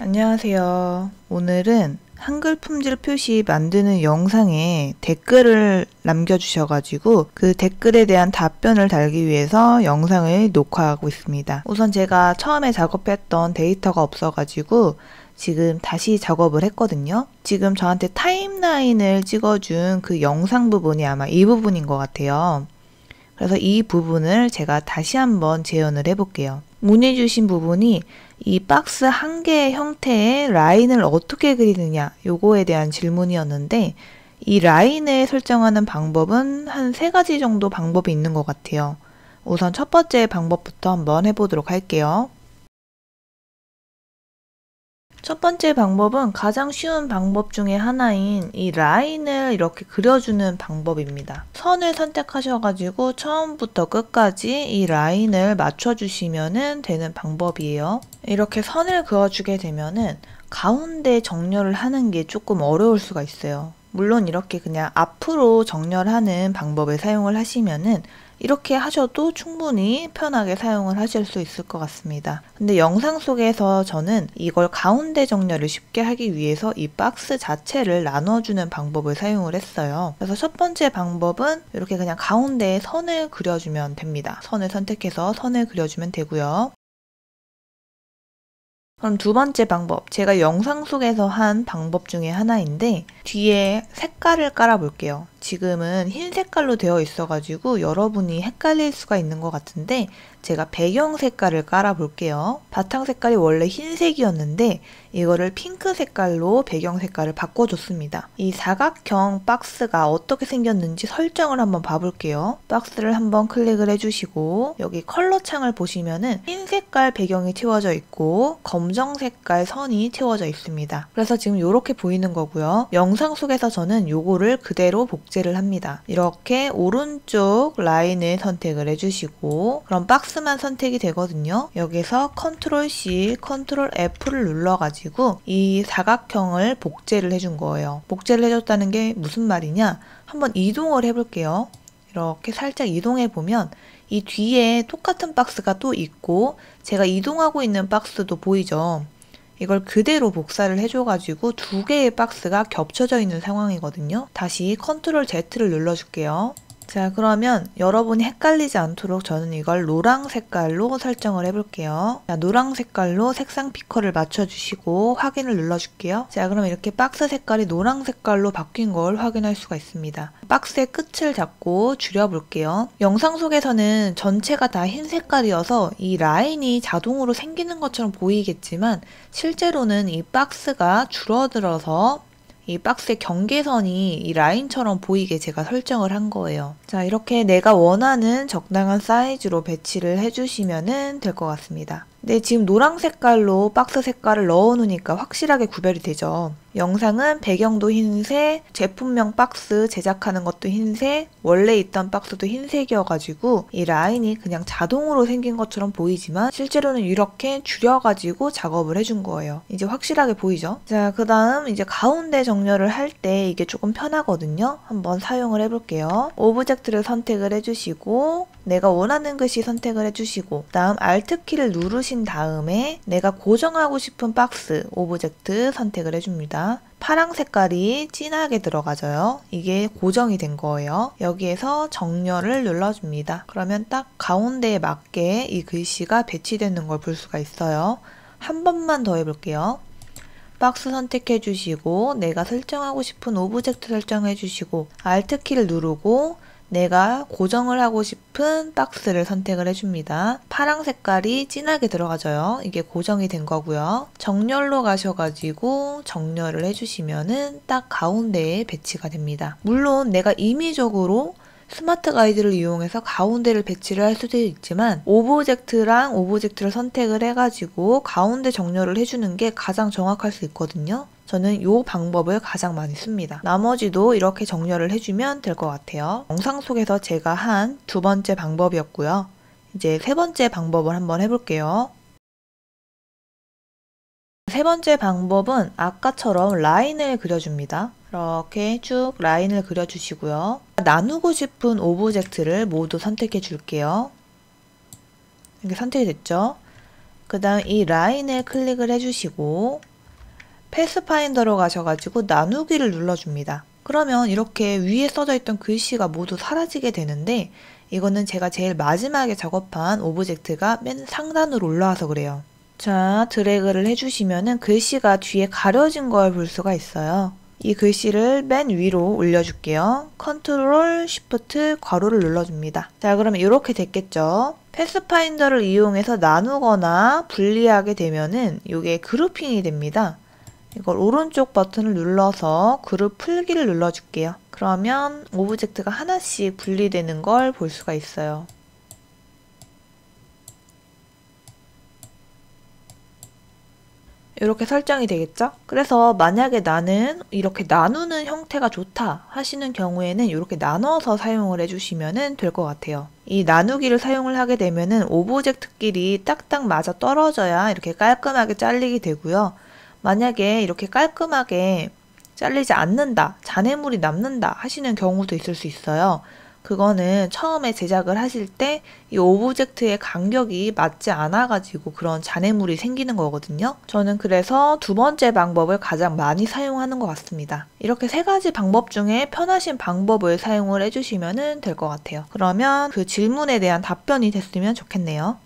안녕하세요. 오늘은 한글 품질 표시 만드는 영상에 댓글을 남겨주셔가지고 그 댓글에 대한 답변을 달기 위해서 영상을 녹화하고 있습니다. 우선 제가 처음에 작업했던 데이터가 없어가지고 지금 다시 작업을 했거든요. 지금 저한테 타임라인을 찍어준 그 영상 부분이 아마 이 부분인 것 같아요. 그래서 이 부분을 제가 다시 한번 재현을 해볼게요. 문의 주신 부분이 이 박스 한 개의 형태의 라인을 어떻게 그리느냐 요거에 대한 질문이었는데, 이 라인을 설정하는 방법은 한 3가지 정도 방법이 있는 것 같아요. 우선 첫 번째 방법부터 한번 해보도록 할게요. 첫 번째 방법은 가장 쉬운 방법 중에 하나인 이 라인을 이렇게 그려주는 방법입니다. 선을 선택하셔가지고 처음부터 끝까지 이 라인을 맞춰주시면 되는 방법이에요. 이렇게 선을 그어주게 되면은 가운데 정렬을 하는 게 조금 어려울 수가 있어요. 물론 이렇게 그냥 앞으로 정렬하는 방법을 사용을 하시면은 이렇게 하셔도 충분히 편하게 사용을 하실 수 있을 것 같습니다. 근데 영상 속에서 저는 이걸 가운데 정렬을 쉽게 하기 위해서 이 박스 자체를 나눠주는 방법을 사용을 했어요. 그래서 첫 번째 방법은 이렇게 그냥 가운데에 선을 그려주면 됩니다. 선을 선택해서 선을 그려주면 되고요. 그럼 두 번째 방법, 제가 영상 속에서 한 방법 중에 하나인데 뒤에 색깔을 깔아 볼게요. 지금은 흰 색깔로 되어 있어가지고 여러분이 헷갈릴 수가 있는 것 같은데 제가 배경 색깔을 깔아 볼게요. 바탕 색깔이 원래 흰색이었는데 이거를 핑크 색깔로 배경 색깔을 바꿔줬습니다. 이 사각형 박스가 어떻게 생겼는지 설정을 한번 봐볼게요. 박스를 한번 클릭을 해주시고 여기 컬러 창을 보시면은 흰 색깔 배경이 채워져 있고 검정 색깔 선이 채워져 있습니다. 그래서 지금 이렇게 보이는 거고요. 영상 속에서 저는 요거를 그대로 복제를 합니다. 이렇게 오른쪽 라인을 선택을 해주시고 그럼 박스만 선택이 되거든요. 여기서 컨트롤 C, 컨트롤 F를 눌러가지고 이 사각형을 복제를 해준 거예요. 복제를 해줬다는 게 무슨 말이냐? 한번 이동을 해볼게요. 이렇게 살짝 이동해 보면 이 뒤에 똑같은 박스가 또 있고 제가 이동하고 있는 박스도 보이죠? 이걸 그대로 복사를 해줘가지고 두 개의 박스가 겹쳐져 있는 상황이거든요. 다시 컨트롤 Z를 눌러줄게요. 자, 그러면 여러분이 헷갈리지 않도록 저는 이걸 노랑 색깔로 설정을 해볼게요. 자, 노랑 색깔로 색상 피커를 맞춰주시고 확인을 눌러줄게요. 자, 그럼 이렇게 박스 색깔이 노랑 색깔로 바뀐 걸 확인할 수가 있습니다. 박스의 끝을 잡고 줄여볼게요. 영상 속에서는 전체가 다 흰 색깔이어서 이 라인이 자동으로 생기는 것처럼 보이겠지만 실제로는 이 박스가 줄어들어서 이 박스의 경계선이 이 라인처럼 보이게 제가 설정을 한 거예요. 자, 이렇게 내가 원하는 적당한 사이즈로 배치를 해주시면 될 것 같습니다. 네, 지금 노랑 색깔로 박스 색깔을 넣어 놓으니까 확실하게 구별이 되죠. 영상은 배경도 흰색, 제품명 박스 제작하는 것도 흰색, 원래 있던 박스도 흰색이어가지고 이 라인이 그냥 자동으로 생긴 것처럼 보이지만 실제로는 이렇게 줄여가지고 작업을 해준 거예요. 이제 확실하게 보이죠? 자, 그 다음 이제 가운데 정렬을 할 때 이게 조금 편하거든요. 한번 사용을 해볼게요. 오브젝트를 선택을 해주시고 내가 원하는 글씨 선택을 해주시고 다음 Alt키를 누르신 다음에 내가 고정하고 싶은 박스 오브젝트 선택을 해줍니다. 파랑 색깔이 진하게 들어가져요. 이게 고정이 된 거예요. 여기에서 정렬을 눌러줍니다. 그러면 딱 가운데에 맞게 이 글씨가 배치되는 걸 볼 수가 있어요. 한 번만 더 해볼게요. 박스 선택해 주시고 내가 설정하고 싶은 오브젝트 설정해 주시고 Alt키를 누르고 내가 고정을 하고 싶은 박스를 선택을 해줍니다. 파랑 색깔이 진하게 들어가져요. 이게 고정이 된 거고요. 정렬로 가셔가지고 정렬을 해주시면은 딱 가운데에 배치가 됩니다. 물론 내가 임의적으로 스마트 가이드를 이용해서 가운데를 배치를 할 수도 있지만 오브젝트랑 오브젝트를 선택을 해가지고 가운데 정렬을 해주는 게 가장 정확할 수 있거든요. 저는 이 방법을 가장 많이 씁니다. 나머지도 이렇게 정렬을 해주면 될 것 같아요. 영상 속에서 제가 한 두 번째 방법이었고요. 이제 세 번째 방법을 한번 해볼게요. 세 번째 방법은 아까처럼 라인을 그려줍니다. 이렇게 쭉 라인을 그려주시고요. 나누고 싶은 오브젝트를 모두 선택해 줄게요. 이렇게 선택이 됐죠? 그 다음 이 라인을 클릭을 해주시고 패스파인더로 가셔가지고 나누기를 눌러줍니다. 그러면 이렇게 위에 써져 있던 글씨가 모두 사라지게 되는데 이거는 제가 제일 마지막에 작업한 오브젝트가 맨 상단으로 올라와서 그래요. 자, 드래그를 해주시면은 글씨가 뒤에 가려진 걸 볼 수가 있어요. 이 글씨를 맨 위로 올려줄게요. 컨트롤 쉬프트 괄호를 눌러줍니다. 자, 그러면 이렇게 됐겠죠. 패스파인더를 이용해서 나누거나 분리하게 되면은 이게 그룹핑이 됩니다. 이걸 오른쪽 버튼을 눌러서 그룹 풀기를 눌러줄게요. 그러면 오브젝트가 하나씩 분리되는 걸 볼 수가 있어요. 이렇게 설정이 되겠죠? 그래서 만약에 나는 이렇게 나누는 형태가 좋다 하시는 경우에는 이렇게 나눠서 사용을 해주시면 될 것 같아요. 이 나누기를 사용을 하게 되면은 오브젝트끼리 딱딱 맞아 떨어져야 이렇게 깔끔하게 잘리게 되고요. 만약에 이렇게 깔끔하게 잘리지 않는다, 잔해물이 남는다 하시는 경우도 있을 수 있어요. 그거는 처음에 제작을 하실 때 이 오브젝트의 간격이 맞지 않아가지고 그런 잔해물이 생기는 거거든요. 저는 그래서 두 번째 방법을 가장 많이 사용하는 것 같습니다. 이렇게 세 가지 방법 중에 편하신 방법을 사용을 해주시면 될 것 같아요. 그러면 그 질문에 대한 답변이 됐으면 좋겠네요.